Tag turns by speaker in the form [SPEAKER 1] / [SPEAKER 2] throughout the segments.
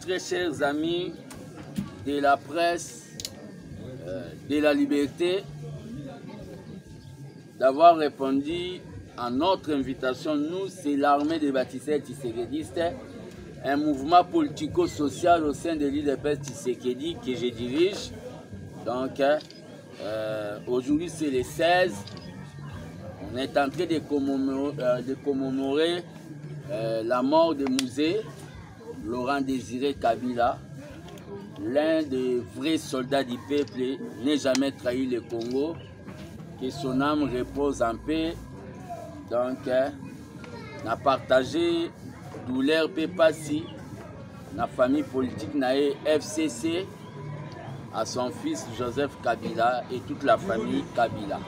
[SPEAKER 1] très chers amis de la presse, de la liberté, d'avoir répondu à notre invitation. Nous, c'est l'armée des bâtisseurs tshisekédistes, un mouvement politico-social au sein de l'UDPS Tshisekedi que je dirige. Donc, aujourd'hui, c'est le 16. On est en train de commémorer la mort de Mouzé, Laurent Désiré Kabila, l'un des vrais soldats du peuple, n'a jamais trahi le Congo, que son âme repose en paix. Donc, on a partagé douleur Pepasi, la famille politique nae FCC, à son fils Joseph Kabila et toute la famille Kabila.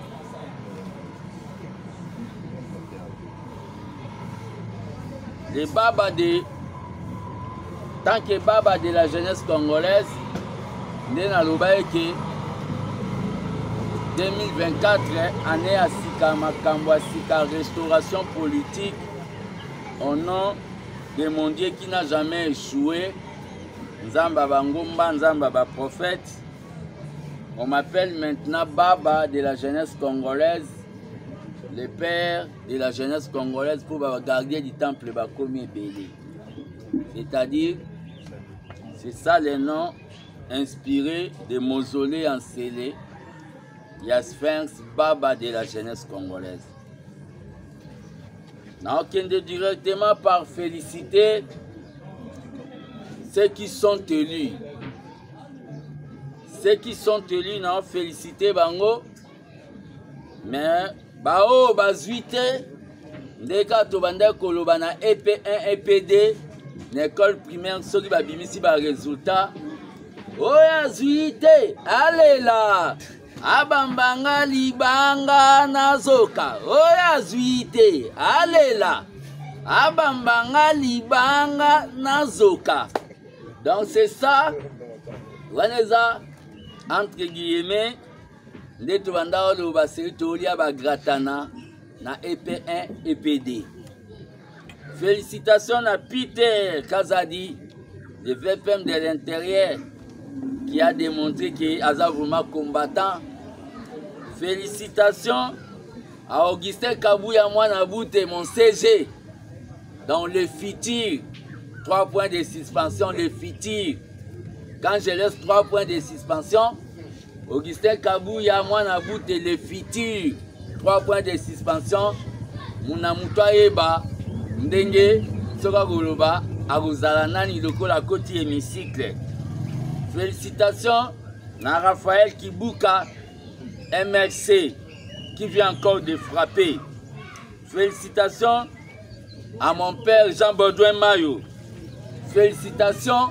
[SPEAKER 1] Les babas tant que baba de la jeunesse congolaise, né dans le 2024, année à Sika Makambo, Sika restauration politique au nom de mon Dieu qui n'a jamais échoué. Nzamba Bangomba, Nzamba Ba prophète. On m'appelle maintenant baba de la jeunesse congolaise, le père de la jeunesse congolaise pour le gardien du temple Bakomi Bélé. C'est-à-dire, c'est ça le nom inspiré de mausolée encelé, Sphinx Baba de la jeunesse congolaise. N'a aucun directement par féliciter ceux qui sont élus. Ceux qui sont élus n'ont félicité Bango, mais Bao Bazuite, Ndeka Tobanda Kolobana EP1, EP2, l'école primaire, ceux qui va bimisi par résultat. Oya Zuite, allez là! Abambanga libanga nazoka. Oya Zuite, allez là! Abambanga libanga nazoka. Donc c'est ça, Waneza, entre guillemets, les Tobanda ou Basiri Tolia Bagratana, na EP1, EP2. Félicitations à Peter Kazadi, le VPM de l'intérieur, qui a démontré qu'il est vraiment combattant. Félicitations à Augustin Kabouya Mouanaboute, mon CG, dans le futur. 3 points de suspension, le futur. Quand je laisse 3 points de suspension, Augustin Kabouya Mouanaboute, le futur. 3 points de suspension. Mounamutoa Eba. Ndenge soka goloba agozala nani lokola koti hémicycle. Félicitations à Raphaël Kibuka MRC qui vient encore de frapper. Félicitations à mon père Jean-Baudouin Mayo. Félicitations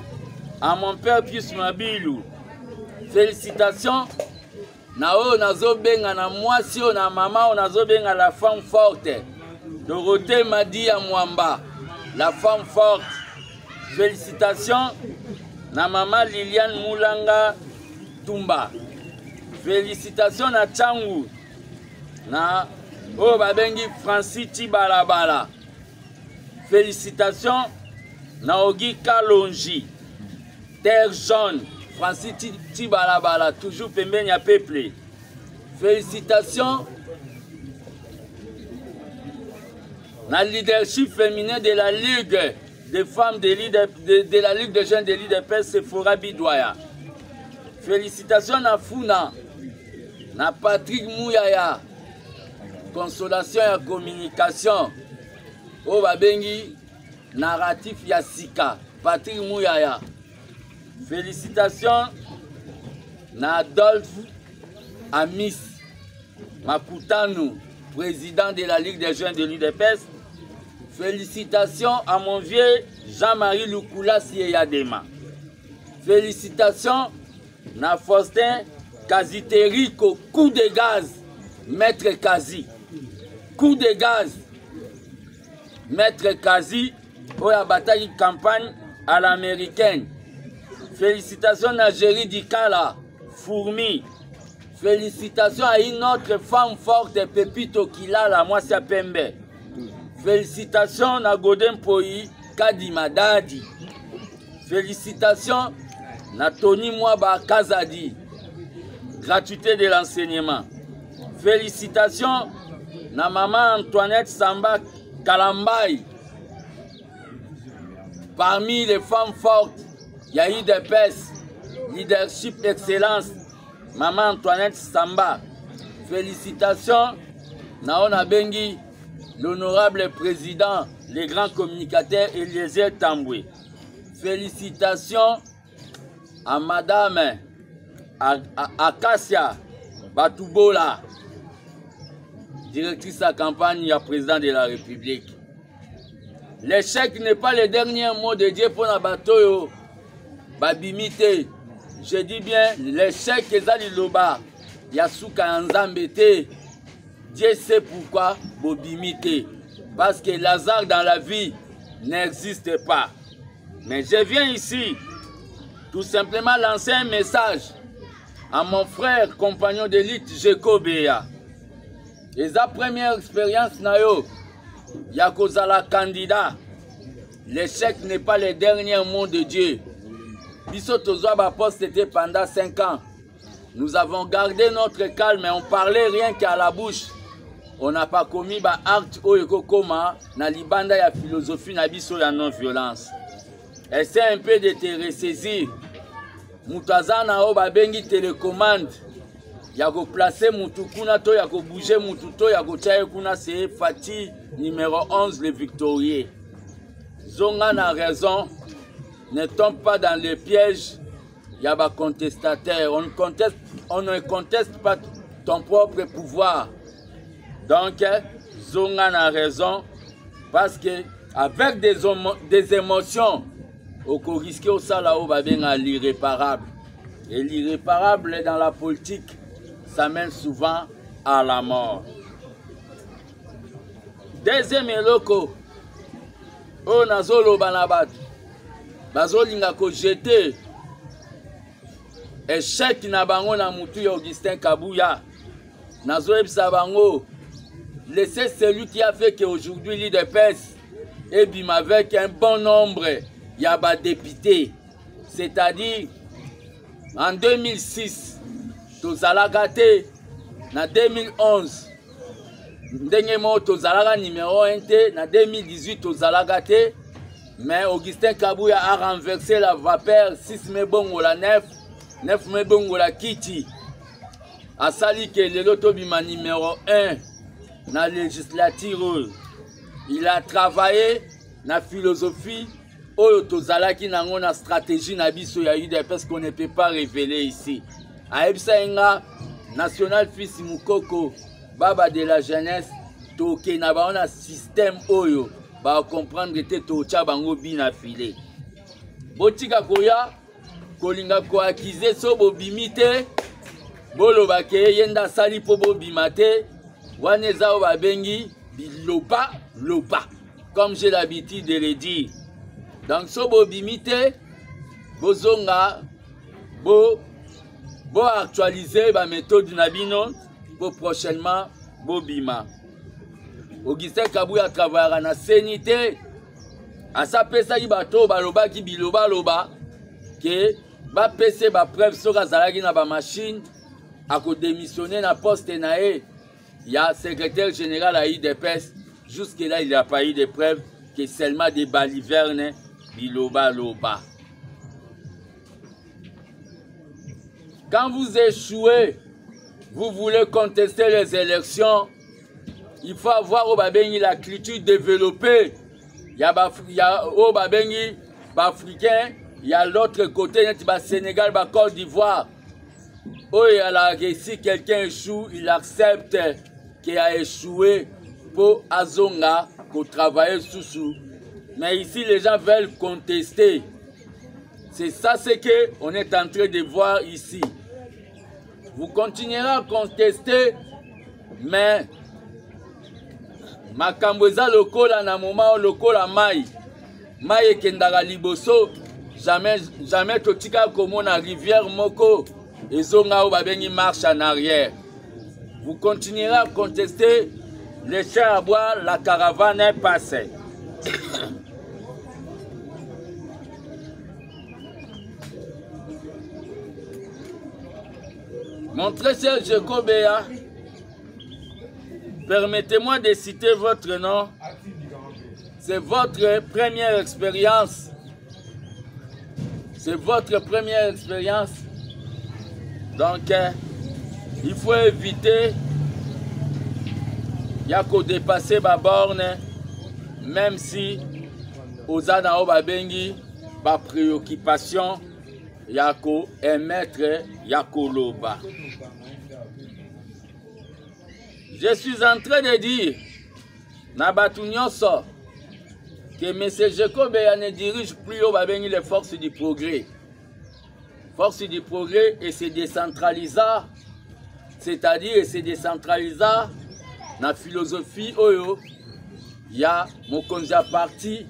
[SPEAKER 1] à mon père Pius Mabilou. Félicitations Nao nazobenga na mwasi o na mama o nazobenga la femme forte. Dorothée Madi à Mwamba, la femme forte. Félicitations à maman Liliane Moulanga Tumba. Félicitations à Tchangou. Na Babengi Francis Tibalabala. Félicitations à Ogi Kalonji. Terre jaune. Francis Tibalabala, toujours Pembenya peuple. Félicitations la leadership féminin de la Ligue des femmes de la Ligue des jeunes de l'UDPS, Sephora Bidouaya. Félicitations à Funa, à Patrick Mouyaya, consolation et communication. Au Babengi, narratif Yassika, Patrick Mouyaya. Félicitations à Adolphe Amis Makutanu, président de la Ligue des jeunes de l'UDPS. Félicitations à mon vieux Jean-Marie Lukula Sieyadema. Félicitations à Faustin Kaziteriko, coup de gaz, Maître Kazi. Coup de gaz, Maître Kazi, pour la bataille campagne à l'américaine. Félicitations à Géry Dikala, Fourmi. Félicitations à une autre femme forte, Pepito Kilala, Mwasia Pembe. Félicitations à Godin Poyi, Kadima Dadi. Félicitations na Tony Mwaba Kazadi, gratuité de l'enseignement. Félicitations na maman Antoinette Samba Kalambay. Parmi les femmes fortes, il y a eu des PES, leadership excellence, maman Antoinette Samba. Félicitations na on a bengi l'honorable président, le grand communicateur Eliezer Tambwe. Félicitations à madame Akasia Batoubola, directrice à campagne et président de la République. L'échec n'est pas le dernier mot de Dieu pour la bataille. Babimite, je dis bien, l'échec est à l'Iloba. Yasuka Nzambete. Dieu sait pourquoi Bobimite. Parce que Lazare dans la vie n'existe pas. Mais je viens ici tout simplement lancer un message à mon frère, compagnon d'élite, Jekobea. Et sa première expérience, Nayo, Yakozala candidat. L'échec n'est pas le dernier mot de Dieu. Bissotozoa poste était pendant 5 ans. Nous avons gardé notre calme et on parlait rien qu'à la bouche. On n'a pas commis acte oekokoma na libanda ya philosophie na biso ya non-violence. Essaie un peu de te ressaisir. Mutazana o babengi télécommande. Yako placer mutukuna to yako bouger mututo yako chaye kuna c'est Fati numéro 11 le victorieux. Zonga na raison. Ne tombe pas dans les pièges. Yaba contestataire. On ne conteste pas ton propre pouvoir. Donc, Zonga a raison parce que avec des émotions, on risque ça là-haut à l'irréparable. Et l'irréparable dans la politique, ça mène souvent à la mort. Deuxième éloko, on a zolo banabat, bazolinga ko jeter échec na bango na mutu ya Augustin Kabuya, nazo ebisa bango. Laissez celui qui a fait qu'aujourd'hui l'IDPS est bim avec un bon nombre de députés. C'est-à-dire, en 2006, Tozalagate, en 2011, Ndengemo Tozalaga numéro 1, en 2018, Tozalagate, mais Augustin Kabuya a renversé la vapeur 6 mebongola 9 mebongola Kiti. A sali que le Lotobima numéro 1. Dans la législature, il a travaillé dans la philosophie, dans la stratégie, parce qu'on ne peut pas révéler ici. Aïbsaïnga, National Fils Moukoko, Baba de la jeunesse, Toke, un système Oyo, va comprendre que Tocha Bango bin affilé. Botika Koya, Kolinga ko acquise so bobimite, Bolobake, Yenda Sali po bobimate. Waneza ou babengi biloba loba, comme j'ai l'habitude de le dire. Donc sobo bimite, bozonga, bo actualiser ba méthode nabino, bo prochainement bo bima. Augustin Kabuya travaillera na sénité, à sa pesa ki bato baloba ki biloba loba, que ba pese ba preuve soka zalaki na ba machine, à ko démissionner na poste nae. Il y a secrétaire général à IDPS. Jusque-là, il n'y a pas eu de preuves que seulement des balivernes, biloba loba. Quand vous échouez, vous voulez contester les élections, il faut avoir au Babengi la culture développée. Il y a au Babengi, Africain, il y a l'autre côté, il y a Sénégal, Côte d'Ivoire. Oh, si quelqu'un échoue, il accepte qu'il a échoué pour Azonga, pour travailler sous. Mais ici, les gens veulent contester. C'est ça ce qu'on est en train de voir ici. Vous continuerez à contester, mais Makambweza lokola na moment lokola mai. Mai ekendaka liboso, jamais totika komona rivière moko. Et zonga ou babengi marche en arrière. Vous continuerez à contester, les chiens à boire, la caravane est passée. Mon très cher Jekobea, permettez-moi de citer votre nom. C'est votre première expérience. C'est votre première expérience. Donc, il faut éviter de dépasser ma borne, même si aux ana babengi ba préoccupation yako émettre yako loba. Je suis en train de dire nabatu nyonso que M. Jekobea ne dirige plus au babengi les forces du progrès. Force du progrès et se décentralisa, c'est-à-dire se décentralisa na philosophie oyo ya mokonzi ya parti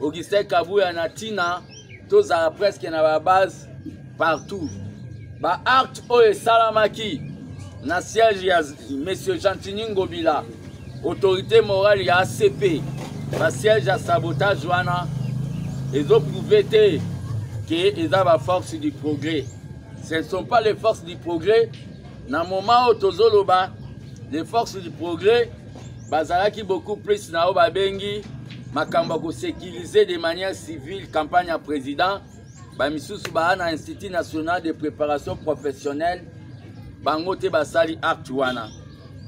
[SPEAKER 1] Augustin Kabuya na tina tozala presque na ba base partout. Ba acte oyo salamaki na siège ya M. Jantini Ngobila, autorité morale ya ACP, ba siège ya sabotage wana ezo prouvé te que ils ont la force du progrès. Ce ne sont pas les forces du progrès. Dans le moment où tozoloba, les forces du progrès, bazalaki beaucoup plus na obabengi, makamba ko sécuriser de manière civile campagne à président, ba misusu ba na Institut national de préparation professionnelle, bangote basali actuana.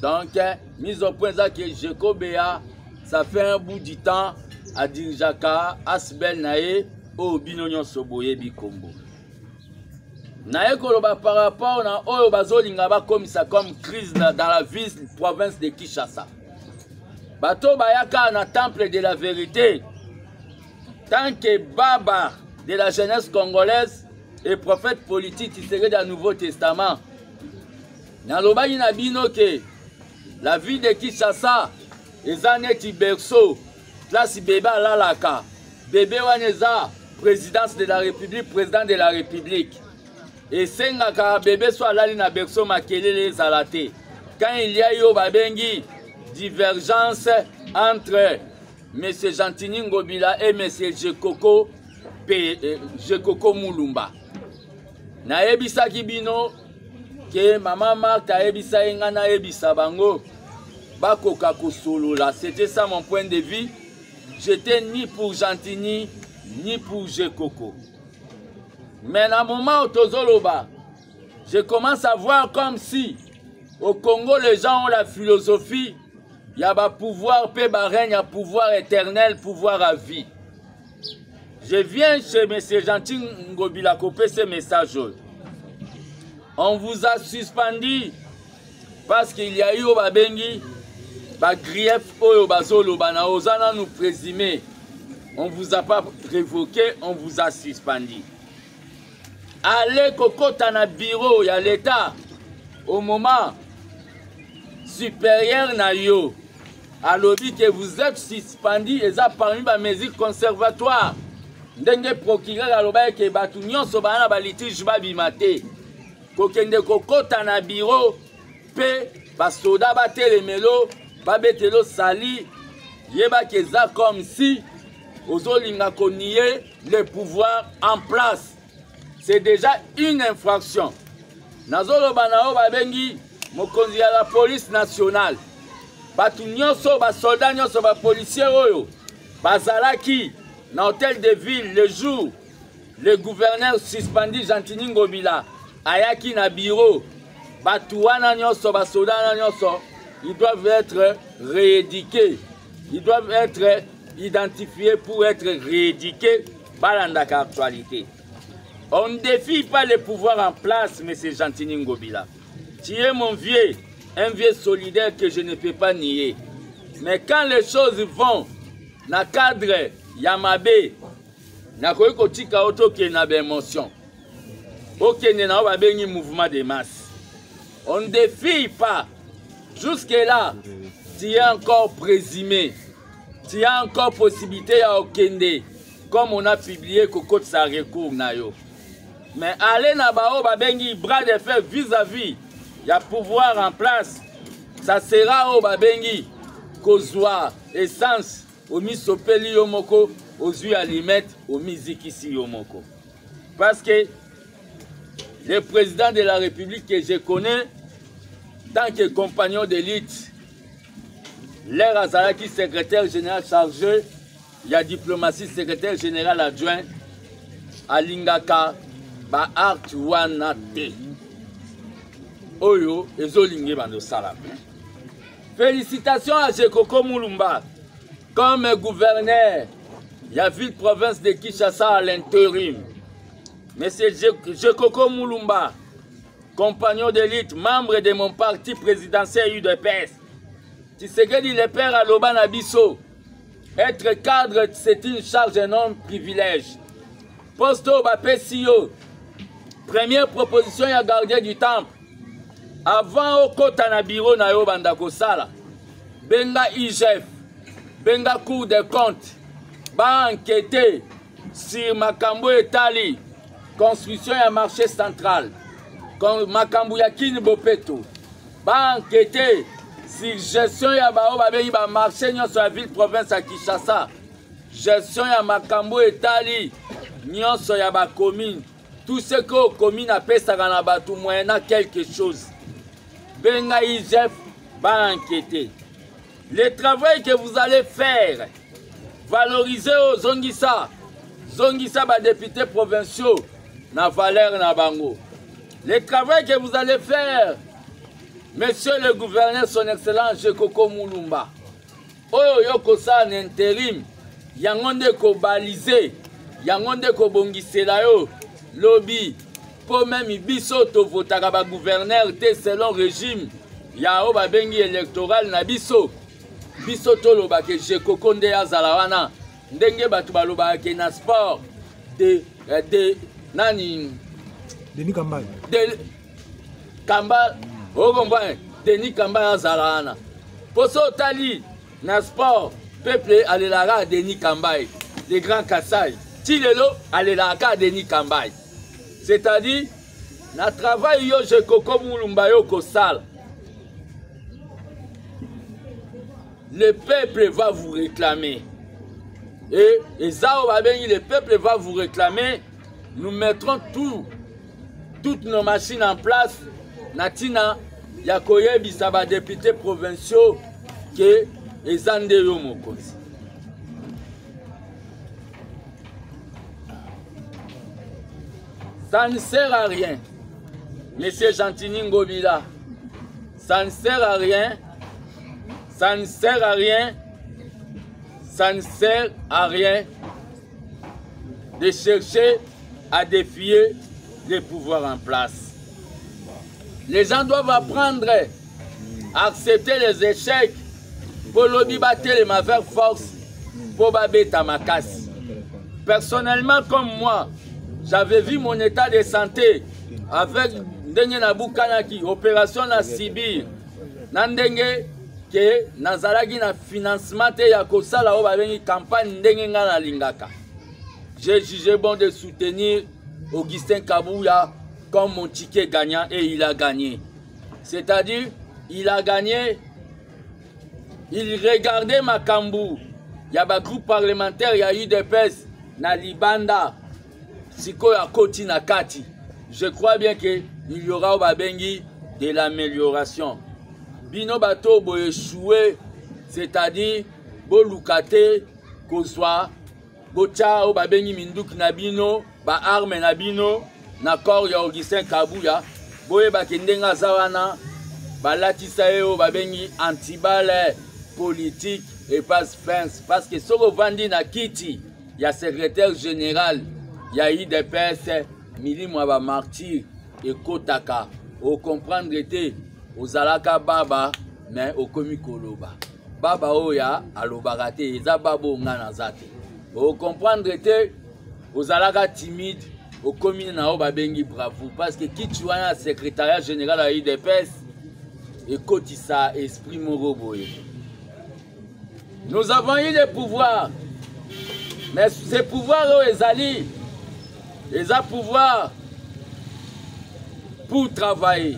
[SPEAKER 1] Donc mise au point ça que Jekobea, ça fait un bout du temps à Dirjaka, Asbel Nae, au binonyo soboye bikombo. Na ekoloba par rapport na oyo bazolinga ba comme ça comme crise dans la ville province de Kinshasa. Bato bayaka na temple de la vérité. Tant que baba de la jeunesse congolaise et prophète politique qui serait dans le Nouveau Testament. Na lobaki na bino que la ville de Kinshasa ezaneti berceau, place bébé lalaka. Bébé waneza présidence de la République, président de la République. Et sengaka bébé soit là na berceau makelele ezalate. Quand il y a yo babengi divergence entre M. Jantini Ngobila et M. Jekoko Mulumba. Na ebisaki bino que maman Martha ebisa engana ebisa bango bakoka kosolola. C'était ça mon point de vue. J'étais ni pour Jantini ni pour Jekoko. Mais à un moment où tozoloba, je commence à voir comme si au Congo les gens ont la philosophie, il y a un pouvoir, il y a un pouvoir éternel, pouvoir à vie. Je viens chez M. Jantini Ngobila couper ce message. On vous a suspendu parce qu'il y a eu au Babengi, grief au Bazolo, Banaozana nous présumer. On ne vous a pas révoqué, on vous a suspendu. Allez kokota na bureau, il y a l'État au moment supérieur na yo. Alors que vous êtes suspendu et ça parmi les mesures conservatoires. Ndenge procureur aloba ke batu nyonso bana ba litige ba bimate. Kokende kokota na bureau pe ba soda ba telemelo ba betelo sali yeba ke za comme si ozolinga ko nier le pouvoir en place. C'est déjà une infraction. Nazoloba nao babengi mokonzi ya la police nationale. Batu nyonso ba soldat nyonso ba policier oyo bazalaki na hôtel de ville le jour le gouverneur suspendu Jantini Ngobila ayaki na bureau. Batu wana nyonso ba soldat nyonso ils doivent être rééduqués. Ils doivent être identifiés pour être rééduqués par l'actualité. On ne défie pas le pouvoir en place, M. Jantini Ngobila. Tu es mon vieux, un vieux solidaire que je ne peux pas nier. Mais quand les choses vont dans le cadre Yamabe, na koyiko tika auto qui na émotion. Ok, na ba bengi mouvement de masse. On ne défie pas. Jusque là, tu es encore présumé. Tu as encore possibilité à okende. Comme on a publié Koko sa recours na yo. Mais aller na bao babengi bras de fer vis-à-vis, il y a pouvoir en place. Ça sera au babengi kozwa essence au misopeli yomoko aux huiles alimètres au mizikisi yomoko. Parce que le président de la République que je connais, tant que compagnon d'élite, l'air Azalaki, secrétaire général chargé, il y a diplomatie, secrétaire général adjoint, Alingaka, ba art wana te. Oyo, ezolingi bando salam. Félicitations à Jekoko Mulumba, comme gouverneur, il y a ville-province de Kinshasa à l'intérim. Monsieur Jekoko Mulumba, compagnon d'élite, membre de mon parti présidentiel UDPS. Tu sais que dit le père à Lobanabiso. Être cadre, c'est une charge et non privilège. Posto Bapesio. Première proposition, il y a gardien du temple. Avant au kota na bureau na yo bandako sala. Benga IGF. Benga Cour des comptes. Ba enquêter sur Makambo Etali. Construction et marché central. Makambo Yakini Bopeto. Ba enquêter sur gestion ya bao babengi ba marché nyonso ya ville province à Kinshasa. Gestion ya Makambo Etali nyonso ya ba commune. Tout ce que commune apesaka na batu moyena quelque chose. Benga IGF va enquêter. Le travail que vous allez faire, valoriser aux Zongissa. Zongissa ba député provinciaux na valeur na bango. Le travail que vous allez faire, monsieur le gouverneur, son excellence Jekoko Mulumba. Oyo yoko sa en intérim, yangonde ko baliser, yangonde ko bongisela yo, lobby, pour même biso to votaka ba gouverneur te selon régime, ya o ba bengi électoral na biso. Biso to loba ke Jekoko nde azala wana, ndenge batu ba loba ke na sport de nani
[SPEAKER 2] Denis Kambal.
[SPEAKER 1] Kambal, au comprend, Denis Kambal Azalana. Pour ça, Tali, na sport, peuple alelaka Denis Kambal, les grands Kassai. Tilelo alelaka Denis Kambal. C'est-à-dire, na travail yo Jekoko Mulumba yo kosal. Le peuple va vous réclamer. Et Zao Babeni, le peuple va vous réclamer. Nous mettrons toutes nos machines en place. Natina, Yakoye Bisaba, députés provinciaux, que Ezande Yomokosi. Ça ne sert à rien. Monsieur Gentini Ngobila, ça ne sert à rien. Ça ne sert à rien. Ça ne sert à rien de chercher à défier les pouvoirs en place. Les gens doivent apprendre à accepter les échecs pour l'obibater les mauvaises forces pour babeta makasi. Personnellement, comme moi, j'avais vu mon état de santé avec Ndenge Nabukanaki, opération na Sibir, Nandenge que Nazalagi na financement te ya kosala o babengi campagne Ndenge nga na lingaka. J'ai jugé bon de soutenir Augustin Kabouya comme mon ticket gagnant et il a gagné. C'est-à-dire, il a gagné, il regardait Makambu. Il y a un groupe parlementaire, il y a eu des pèses, na Libanda, Siko ya Koti na Kati. Je crois bien qu'il y aura au Babengi de l'amélioration. Bino bato bo échoué, c'est-à-dire, bo lukate, kozwa, bocha o Babengi Minduk Nabino, ba arme Nabino, na corps ya Augustin Kabouya, boye bakendenga zawana, balatisa yo Babengi antibale politique et passe fence. Parce que soko vandi na kiti, ya secrétaire général, ya IDPS, milimo ba martyr, et kotaka, au comprendre te, aux alaka baba, mais au komi koloba. Baba oya, alobarate, eza babo ngana zate. Au comprendre te, aux alaka timide, au commune na babengi bravo. Parce que qui tu as un secrétariat général à IDPS, et kotisa esprit moroboye. Nous avons eu des pouvoirs, mais ces pouvoirs ezali, ils ont pouvoir pour travailler.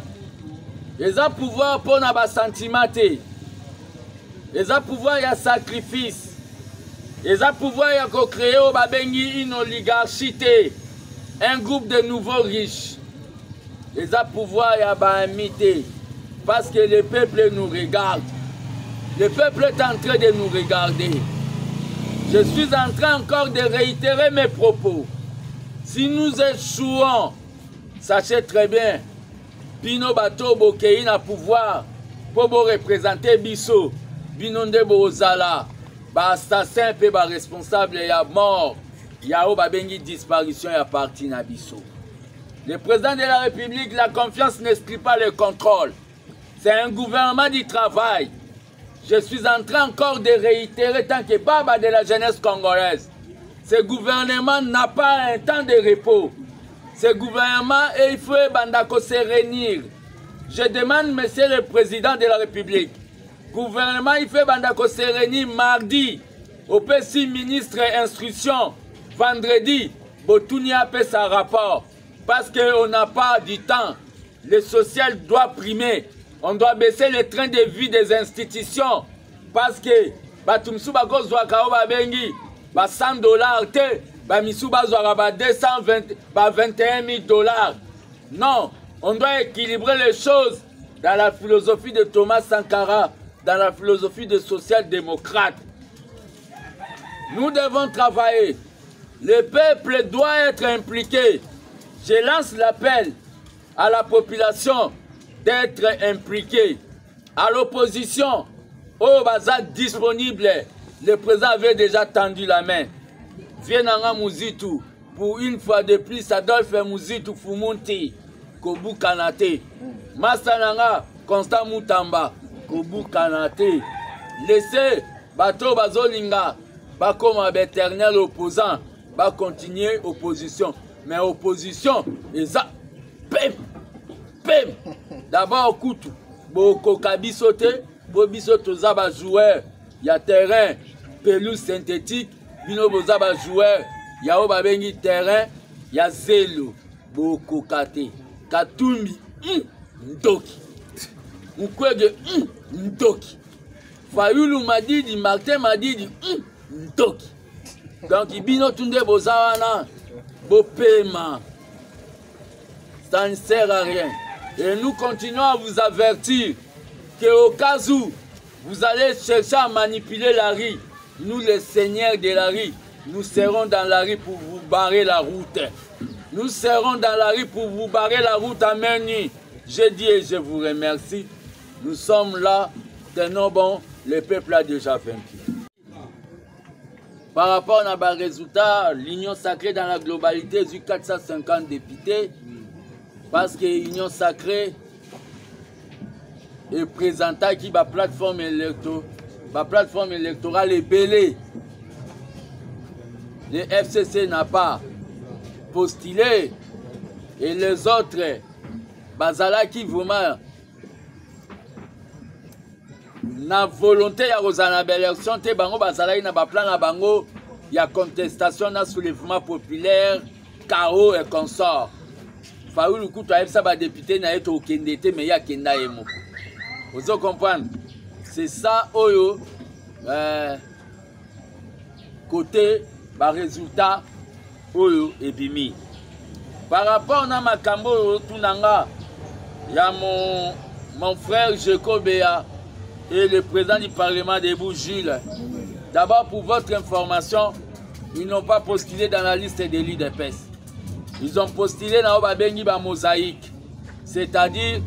[SPEAKER 1] Ils ont pouvoir pour nos sentiments. Ils ont pouvoir de sacrifice. Ils ont pouvoir de créer une oligarchie, un groupe de nouveaux riches. Les pouvoirs y a imité. Parce que le peuple nous regarde. Le peuple est en train de nous regarder. Je suis en train encore de réitérer mes propos. Si nous échouons, sachez très bien, Pino Bato Bokei na pouvoir pour vous représenter Bisso, Binonde Bozala, ba assassin pe ba responsable ya mort, ya o ba bengi disparition ya parti na Bisso. Le président de la République, la confiance n'exclut pas le contrôle. C'est un gouvernement du travail. Je suis en train encore de réitérer tant que baba de la jeunesse congolaise. Ce gouvernement n'a pas un temps de repos. Ce gouvernement, il faut bandako se réunir. Je demande, monsieur le président de la République, gouvernement, il faut bandako se réunir mardi. Au PC ministre instruction, vendredi, Botunia fait sa rapport. Parce qu'on n'a pas du temps. Le social doit primer. On doit baisser le train de vie des institutions. Parce que, batumsu bako zwaka oba bengi, ba $100 te, ba misu bazwaka ba 220, ba 21 000 $. Non, on doit équilibrer les choses dans la philosophie de Thomas Sankara, dans la philosophie de social-démocrate. Nous devons travailler. Le peuple doit être impliqué. Je lance l'appel à la population d'être impliquée. À l'opposition, au bazar disponible, le président avait déjà tendu la main. Vienanga Muzitu, pour une fois de plus, Adolphe Muzitu Fumunti, Kobu Kanate. Masananga, Constant Moutamba, Kobu Kanate. Laissez Bato Bazolinga, comme éternel opposant, va continuer opposition. Mais opposition, et ça, pem, pem. D'abord, Koutou, Boko Kabisote, Bobisoto Zaba joueur, il y a terrain, pelouse synthétique, Bino Bozaba joueur, il y a Obabengi terrain, il y a Zelo, Boko Kate, Katumbi, Ndoki, Mukwege, Ndoki, Fayulu Madidi, Martin Madidi, Ndoki. Donc, Bino Tunde Bozawana, Bopema, ça ne sert à rien. Et nous continuons à vous avertir qu'au cas où vous allez chercher à manipuler la rue, nous les seigneurs de la rue, nous serons dans la rue pour vous barrer la route. Nous serons dans la rue pour vous barrer la route à main nue. Je dis et je vous remercie. Nous sommes là, tenons bon, le peuple a déjà vaincu. Par rapport à nos résultats, l'Union sacrée dans la globalité a eu 450 députés. Parce que l'Union sacrée est présentée qui la plateforme électorale est belée. Le FCC n'a pas postulé et les autres, Bazala qui vraiment na volonté ya rozana élection te bango Bazala na ba plan na bango ya contestation na soulèvement populaire, chaos et consort. Faoulou Koutou a ça ba député na eto okendete mais ya kenda emo. Vous comprenez? C'est ça oyo côté ba résultat oyo ebimi. Par rapport à makambo tunanga ya mon frère Jekobea et le président du Parlement de Gilles. D'abord pour votre information, ils n'ont pas postulé dans la liste des l'UDPS. Ils ont postulé dans Obabengi ba mosaïque. C'est-à-dire,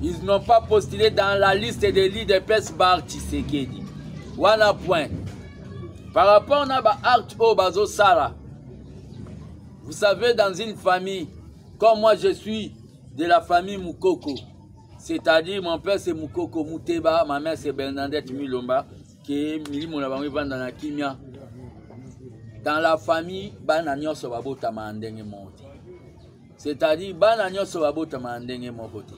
[SPEAKER 1] ils n'ont pas postulé dans la liste de l'UDPS Bar Tshisekedi. Voilà point. Par rapport à l'acte Obazo Sala, vous savez, dans une famille, comme moi je suis de la famille Moukoko, c'est-à-dire mon père c'est Moukoko Mouteba, ma mère c'est Bernadette Milomba, qui est Milimo dans la Kimia. Dans la famille, Bananyo Sobabota Mandenge Monte. C'est-à-dire, Bananyo Sobabota Mandenge Monte.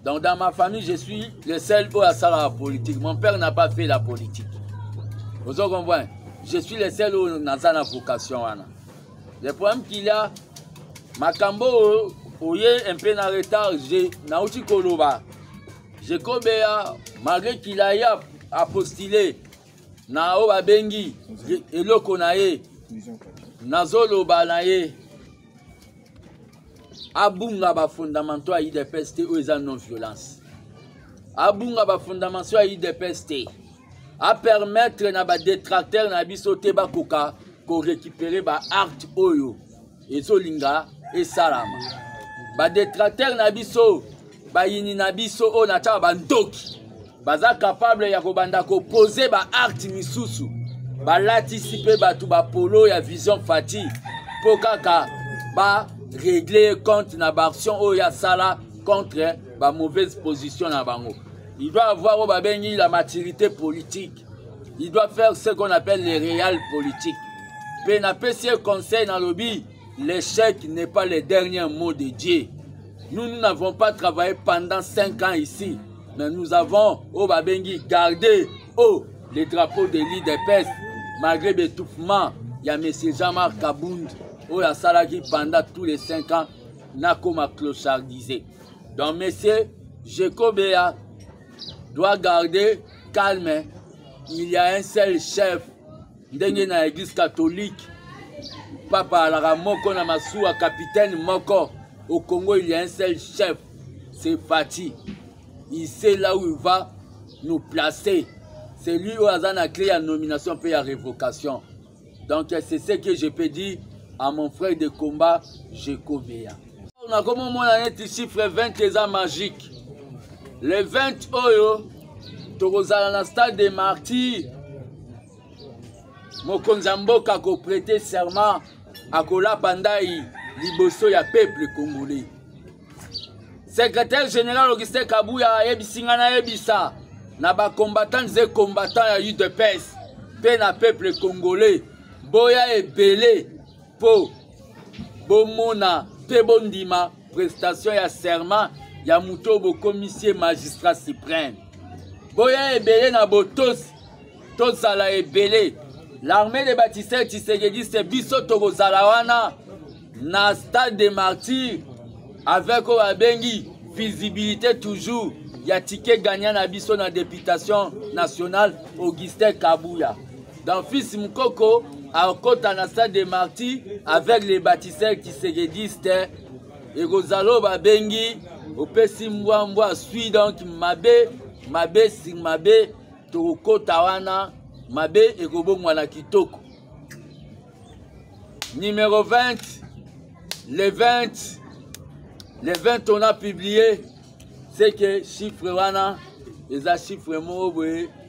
[SPEAKER 1] Donc dans ma famille, je suis le seul pour faire la politique. Mon père n'a pas fait la politique. Vous comprenez? Je suis le seul où on a la vocation. Le problème qu'il y a, Makambo, oye un peu en retard, j'ai Naouti Koloba. Je Kobea, malgré qu'il a postulé, na oba bengi eloko na ye nazoloba na ye abunga ba fondamentaux à IDPS ou eza non violence. Abunga ba fondamentaux à IDPS à permettre na ba détracteur na biso te ba koka ko récupérer ba art oyo ezolinga et salama. Ba détracteur na biso ba yini na biso o na ta ba ndoki baza capable ya kobanda ko poser ba art misusu ba latisipe ba tu ba polo ya vision fati po kaka ba régler compte na ba action o ya sala contre ba mauvaise position na bango. Il doit avoir au babengi la maturité politique. Il doit faire ce qu'on appelle les réels politiques. Pénapé conseil dans le lobby, l'échec n'est pas le dernier mot de Dieu. Nous n'avons pas travaillé pendant 5 ans ici, mais nous avons au babengi gardé les drapeaux de l'IDPS malgré l'étouffement. Il y a M. Jean-Marc Kabound, la salagi pendant tous les 5 ans n'a comme clochardisé. Donc M. Jekobea doit garder calme. Il y a un seul chef dans l'église catholique. Papa Alaramoko Namasua, capitaine Moko. Au Congo, il y a un seul chef. C'est Fati. Il sait là où il va nous placer. C'est lui où il a créé la nomination puis la révocation. Donc c'est ce que je peux dire à mon frère de combat, Jekobea. On a comme un chiffre 20 ans magique. Le 20 oyo, Torozala na stade des martyrs. Mokonzamboka ko prêter serment à Kola Pandai, liboso ya peuple congolais. Secrétaire général Augustin Kabuya ebisingana ebisa na ba combattant ze combattant ya UDPS pe na peuple congolais. Boya ebele po bomona pe bondima prestation ya serment ya mutobo commissaire magistrat suprême. Boya ebele na botos tozala ebele. L'armée de bâtisseurs Tshisekedi c'est biso tokozala wana na stade des martyrs avec Oabengi visibilité toujours ya ticket gagnant na biso na députation nationale Augustin Kabuya. Dans fils Mukoko à kota na stade des martyrs avec les bâtisseurs Tshisekedistes et Kozalo Babengi opesi mbwa suit donc mabe sing mabe to kota wana mabe ekobongwa na kitoko. Numéro 20 le 20 on a publié c'est que chiffre wana eza chiffre moko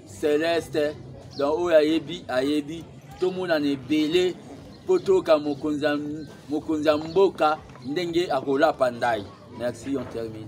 [SPEAKER 1] céleste donc oyo ayebi tomona na ebele po toyoka mokonzi ya mboka ndenge akolapa ndai. Merci, on termine.